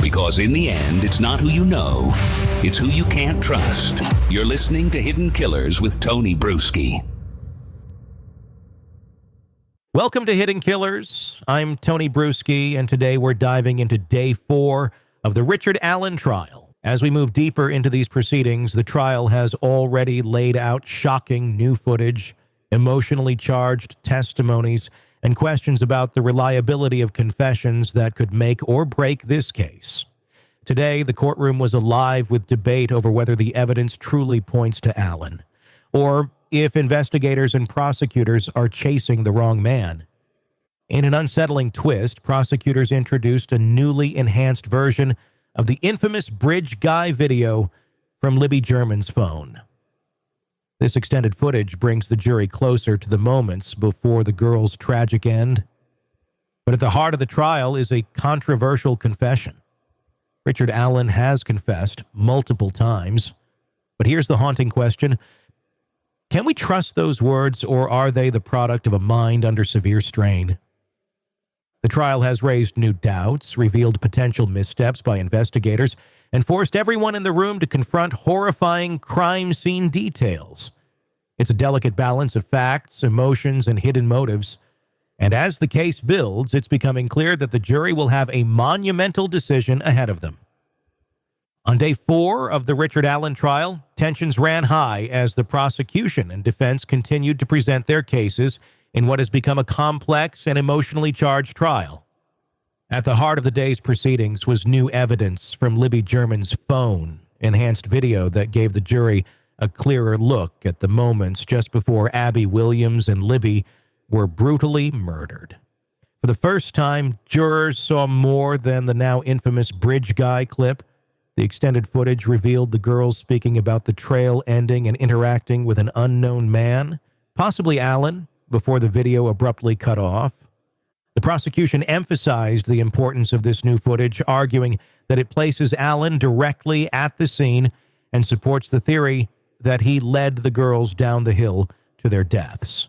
Because in the end, it's not who you know, it's who you can't trust. You're listening to Hidden Killers with Tony Brueski. Welcome to Hidden Killers. I'm Tony Brueski, and today we're diving into Day 4 of the Richard Allen trial. As we move deeper into these proceedings, the trial has already laid out shocking new footage, emotionally charged testimonies, and questions about the reliability of confessions that could make or break this case. Today, the courtroom was alive with debate over whether the evidence truly points to Allen, or if investigators and prosecutors are chasing the wrong man. In an unsettling twist, prosecutors introduced a newly enhanced version of the infamous Bridge Guy video from Libby German's phone. This extended footage brings the jury closer to the moments before the girl's tragic end. But at the heart of the trial is a controversial confession. Richard Allen has confessed multiple times. But here's the haunting question. Can we trust those words, or are they the product of a mind under severe strain? The trial has raised new doubts, revealed potential missteps by investigators, and forced everyone in the room to confront horrifying crime scene details. It's a delicate balance of facts, emotions, and hidden motives. And as the case builds, it's becoming clear that the jury will have a monumental decision ahead of them. On Day 4 of the Richard Allen trial, tensions ran high as the prosecution and defense continued to present their cases in what has become a complex and emotionally charged trial. At the heart of the day's proceedings was new evidence from Libby German's phone, enhanced video that gave the jury a clearer look at the moments just before Abby Williams and Libby were brutally murdered. For the first time, jurors saw more than the now infamous Bridge Guy clip. The extended footage revealed the girls speaking about the trail ending and interacting with an unknown man, possibly Allen, before the video abruptly cut off. The prosecution emphasized the importance of this new footage, arguing that it places Allen directly at the scene and supports the theory that he led the girls down the hill to their deaths.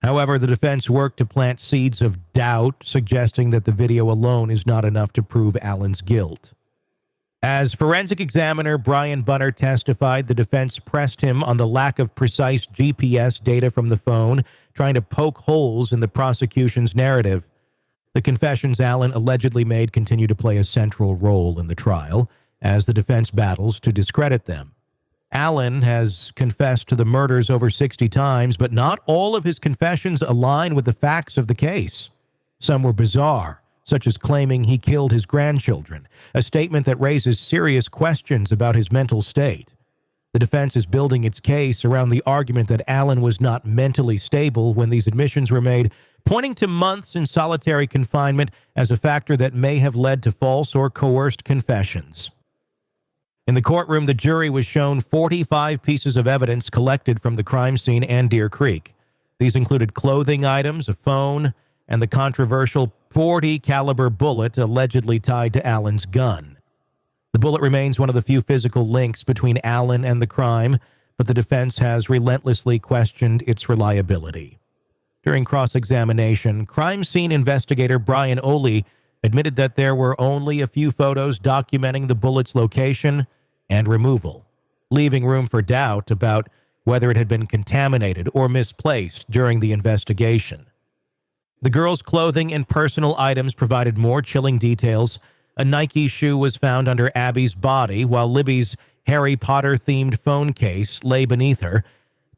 However, the defense worked to plant seeds of doubt, suggesting that the video alone is not enough to prove Allen's guilt. As forensic examiner Brian Bunner testified, the defense pressed him on the lack of precise GPS data from the phone, trying to poke holes in the prosecution's narrative. The confessions Allen allegedly made continue to play a central role in the trial, as the defense battles to discredit them. Allen has confessed to the murders over 60 times, but not all of his confessions align with the facts of the case. Some were bizarre, such as claiming he killed his grandchildren, a statement that raises serious questions about his mental state. The defense is building its case around the argument that Allen was not mentally stable when these admissions were made, pointing to months in solitary confinement as a factor that may have led to false or coerced confessions. In the courtroom, the jury was shown 45 pieces of evidence collected from the crime scene and Deer Creek. These included clothing items, a phone, and the controversial .40 caliber bullet allegedly tied to Allen's gun. The bullet remains one of the few physical links between Allen and the crime, but the defense has relentlessly questioned its reliability. During cross-examination, crime scene investigator Brian Oley admitted that there were only a few photos documenting the bullet's location and removal, leaving room for doubt about whether it had been contaminated or misplaced during the investigation. The girls' clothing and personal items provided more chilling details. A Nike shoe was found under Abby's body, while Libby's Harry Potter-themed phone case lay beneath her.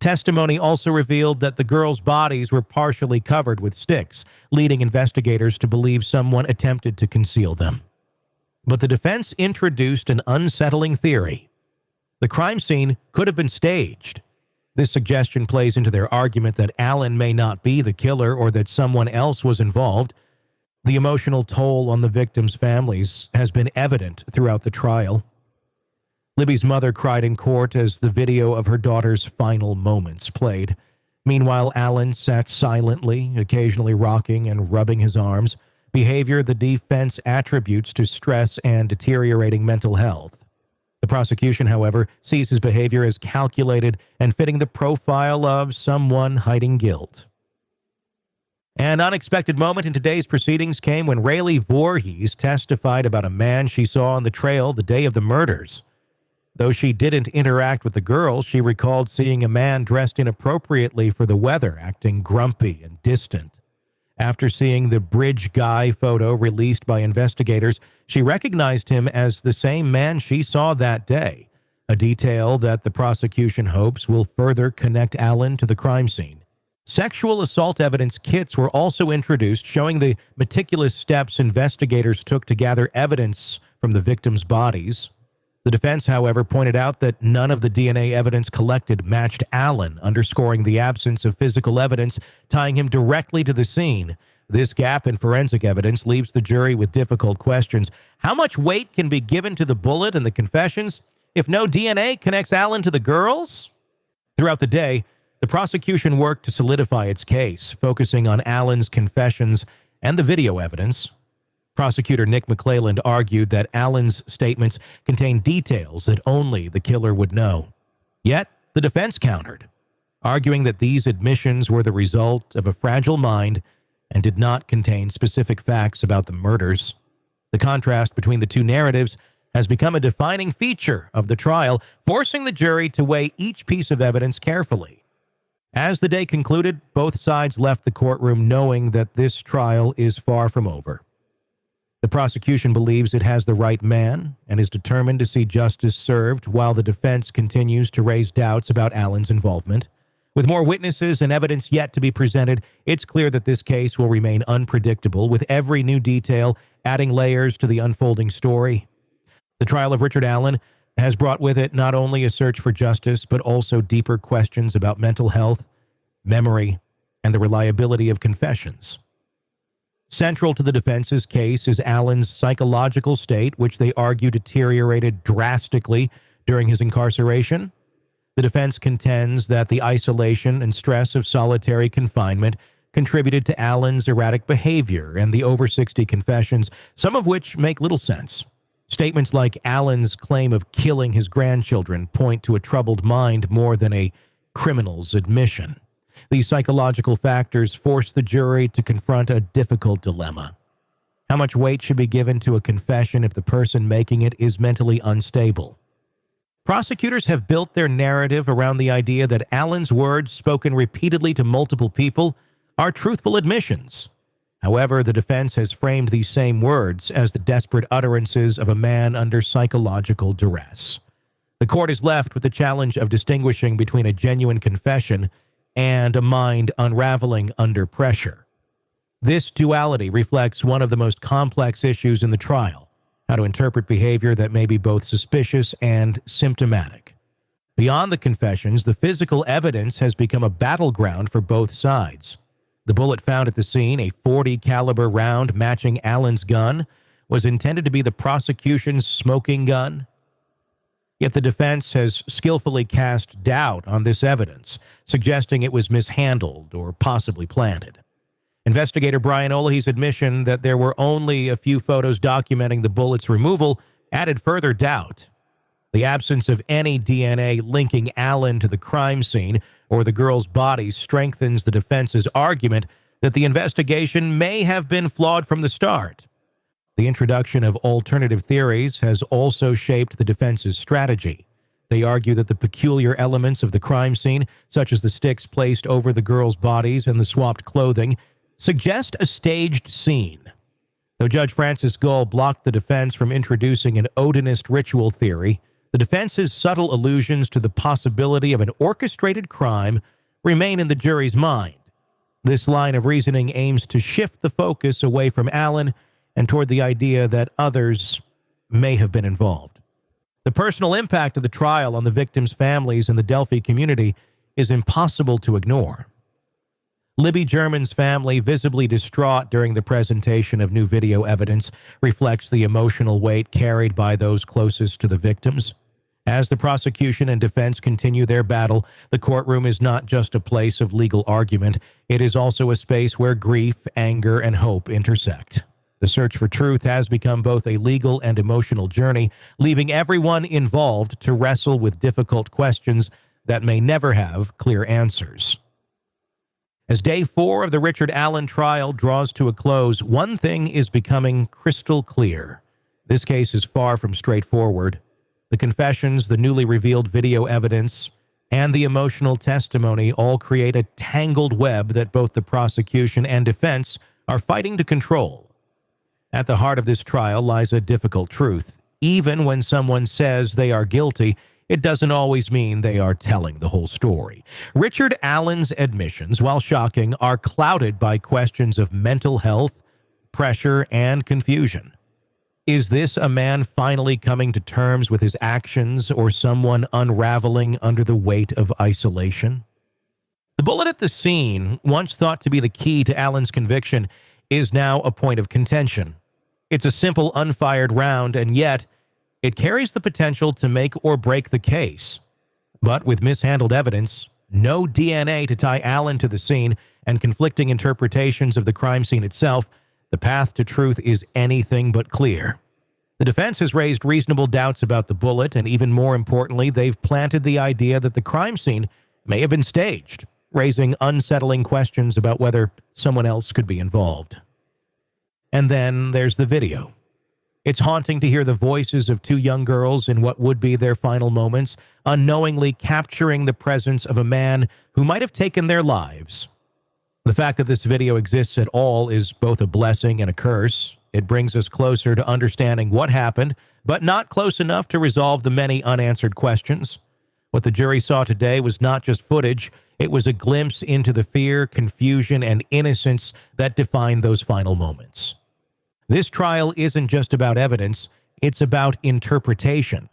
Testimony also revealed that the girls' bodies were partially covered with sticks, leading investigators to believe someone attempted to conceal them. But the defense introduced an unsettling theory. The crime scene could have been staged. This suggestion plays into their argument that Allen may not be the killer or that someone else was involved. The emotional toll on the victims' families has been evident throughout the trial. Libby's mother cried in court as the video of her daughter's final moments played. Meanwhile, Allen sat silently, occasionally rocking and rubbing his arms, behavior the defense attributes to stress and deteriorating mental health. The prosecution, however, sees his behavior as calculated and fitting the profile of someone hiding guilt. An unexpected moment in today's proceedings came when Rayleigh Voorhees testified about a man she saw on the trail the day of the murders. Though she didn't interact with the girl, she recalled seeing a man dressed inappropriately for the weather, acting grumpy and distant. After seeing the Bridge Guy photo released by investigators, she recognized him as the same man she saw that day, a detail that the prosecution hopes will further connect Allen to the crime scene. Sexual assault evidence kits were also introduced, showing the meticulous steps investigators took to gather evidence from the victims' bodies. The defense, however, pointed out that none of the DNA evidence collected matched Allen, underscoring the absence of physical evidence tying him directly to the scene. This gap in forensic evidence leaves the jury with difficult questions. How much weight can be given to the bullet and the confessions if no DNA connects Allen to the girls? Throughout the day, the prosecution worked to solidify its case, focusing on Allen's confessions and the video evidence. Prosecutor Nick McClelland argued that Allen's statements contained details that only the killer would know. Yet, the defense countered, arguing that these admissions were the result of a fragile mind and did not contain specific facts about the murders. The contrast between the two narratives has become a defining feature of the trial, forcing the jury to weigh each piece of evidence carefully. As the day concluded, both sides left the courtroom knowing that this trial is far from over. The prosecution believes it has the right man and is determined to see justice served, while the defense continues to raise doubts about Allen's involvement. With more witnesses and evidence yet to be presented, it's clear that this case will remain unpredictable, with every new detail adding layers to the unfolding story. The trial of Richard Allen has brought with it not only a search for justice, but also deeper questions about mental health, memory, and the reliability of confessions. Central to the defense's case is Allen's psychological state, which they argue deteriorated drastically during his incarceration. The defense contends that the isolation and stress of solitary confinement contributed to Allen's erratic behavior and the over 60 confessions, some of which make little sense. Statements like Allen's claim of killing his grandchildren point to a troubled mind more than a criminal's admission. These psychological factors force the jury to confront a difficult dilemma. How much weight should be given to a confession if the person making it is mentally unstable? Prosecutors have built their narrative around the idea that Allen's words, spoken repeatedly to multiple people, are truthful admissions. However, the defense has framed these same words as the desperate utterances of a man under psychological duress. The court is left with the challenge of distinguishing between a genuine confession and a mind unraveling under pressure. This duality reflects one of the most complex issues in the trial: how to interpret behavior that may be both suspicious and symptomatic. Beyond the confessions, the physical evidence has become a battleground for both sides. The bullet found at the scene, a .40 caliber round matching Allen's gun, was intended to be the prosecution's smoking gun. Yet the defense has skillfully cast doubt on this evidence, suggesting it was mishandled or possibly planted. Investigator Brian Olahy's admission that there were only a few photos documenting the bullet's removal added further doubt. The absence of any DNA linking Allen to the crime scene or the girl's body strengthens the defense's argument that the investigation may have been flawed from the start. The introduction of alternative theories has also shaped the defense's strategy. They argue that the peculiar elements of the crime scene, such as the sticks placed over the girls' bodies and the swapped clothing, suggest a staged scene. Though Judge Francis Gull blocked the defense from introducing an Odinist ritual theory, the defense's subtle allusions to the possibility of an orchestrated crime remain in the jury's mind. This line of reasoning aims to shift the focus away from Allen and toward the idea that others may have been involved. The personal impact of the trial on the victims' families and the Delphi community is impossible to ignore. Libby German's family, visibly distraught during the presentation of new video evidence, reflects the emotional weight carried by those closest to the victims. As the prosecution and defense continue their battle, the courtroom is not just a place of legal argument, it is also a space where grief, anger, and hope intersect. The search for truth has become both a legal and emotional journey, leaving everyone involved to wrestle with difficult questions that may never have clear answers. As day 4 of the Richard Allen trial draws to a close, one thing is becoming crystal clear. This case is far from straightforward. The confessions, the newly revealed video evidence, and the emotional testimony all create a tangled web that both the prosecution and defense are fighting to control. At the heart of this trial lies a difficult truth. Even when someone says they are guilty, it doesn't always mean they are telling the whole story. Richard Allen's admissions, while shocking, are clouded by questions of mental health, pressure, and confusion. Is this a man finally coming to terms with his actions or someone unraveling under the weight of isolation? The bullet at the scene, once thought to be the key to Allen's conviction, is now a point of contention. It's a simple unfired round, and yet it carries the potential to make or break the case. But with mishandled evidence, no DNA to tie Allen to the scene, and conflicting interpretations of the crime scene itself, the path to truth is anything but clear. The defense has raised reasonable doubts about the bullet, and even more importantly, they've planted the idea that the crime scene may have been staged, raising unsettling questions about whether someone else could be involved. And then there's the video. It's haunting to hear the voices of two young girls in what would be their final moments, unknowingly capturing the presence of a man who might have taken their lives. The fact that this video exists at all is both a blessing and a curse. It brings us closer to understanding what happened, but not close enough to resolve the many unanswered questions. What the jury saw today was not just footage, it was a glimpse into the fear, confusion, and innocence that defined those final moments. This trial isn't just about evidence, it's about interpretation.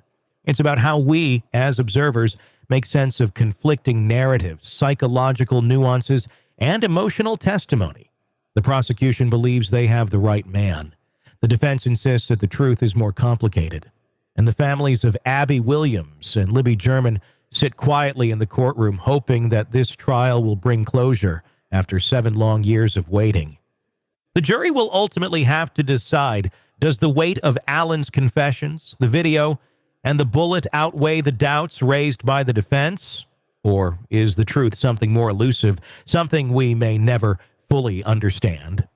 It's about how we, as observers, make sense of conflicting narratives, psychological nuances, and emotional testimony. The prosecution believes they have the right man. The defense insists that the truth is more complicated. And the families of Abby Williams and Libby German sit quietly in the courtroom, hoping that this trial will bring closure after 7 long years of waiting. The jury will ultimately have to decide, does the weight of Allen's confessions, the video, and the bullet outweigh the doubts raised by the defense? Or is the truth something more elusive, something we may never fully understand?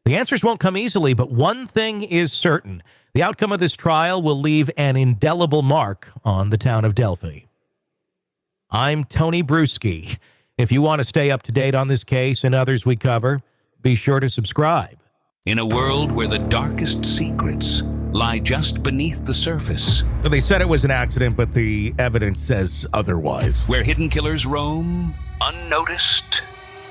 The answers won't come easily, but one thing is certain. The outcome of this trial will leave an indelible mark on the town of Delphi. I'm Tony Brueski. If you want to stay up to date on this case and others we cover, be sure to subscribe. In a world where the darkest secrets lie just beneath the surface, They said it was an accident, but the evidence says otherwise. where hidden killers roam unnoticed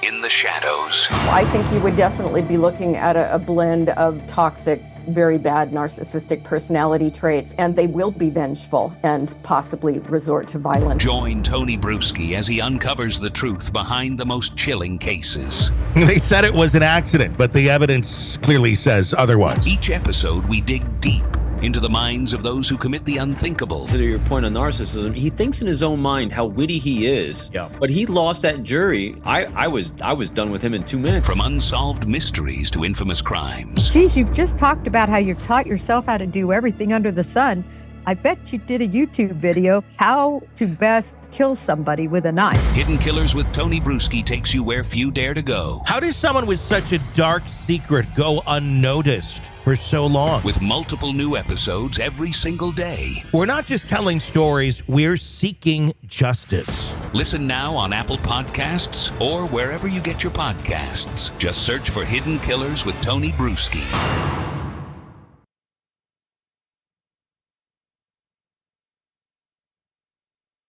in the shadows. I think you would definitely be looking at a blend of toxic, very bad narcissistic personality traits, and they will be vengeful and possibly resort to violence. Join Tony Brueski as he uncovers the truth behind the most chilling cases. They said it was an accident, but the evidence clearly says otherwise. Each episode, we dig deep into the minds of those who commit the unthinkable. To your point on narcissism, he thinks in his own mind how witty he is. Yeah. But he lost that jury. I was done with him in 2 minutes. From unsolved mysteries to infamous crimes. Geez, you've just talked about how you've taught yourself how to do everything under the sun. I bet you did a YouTube video, how to best kill somebody with a knife. Hidden Killers with Tony Brueski takes you where few dare to go. How does someone with such a dark secret go unnoticed for so long? With multiple new episodes every single day. We're not just telling stories, we're seeking justice. Listen now on Apple Podcasts or wherever you get your podcasts. Just search for Hidden Killers with Tony Brueski.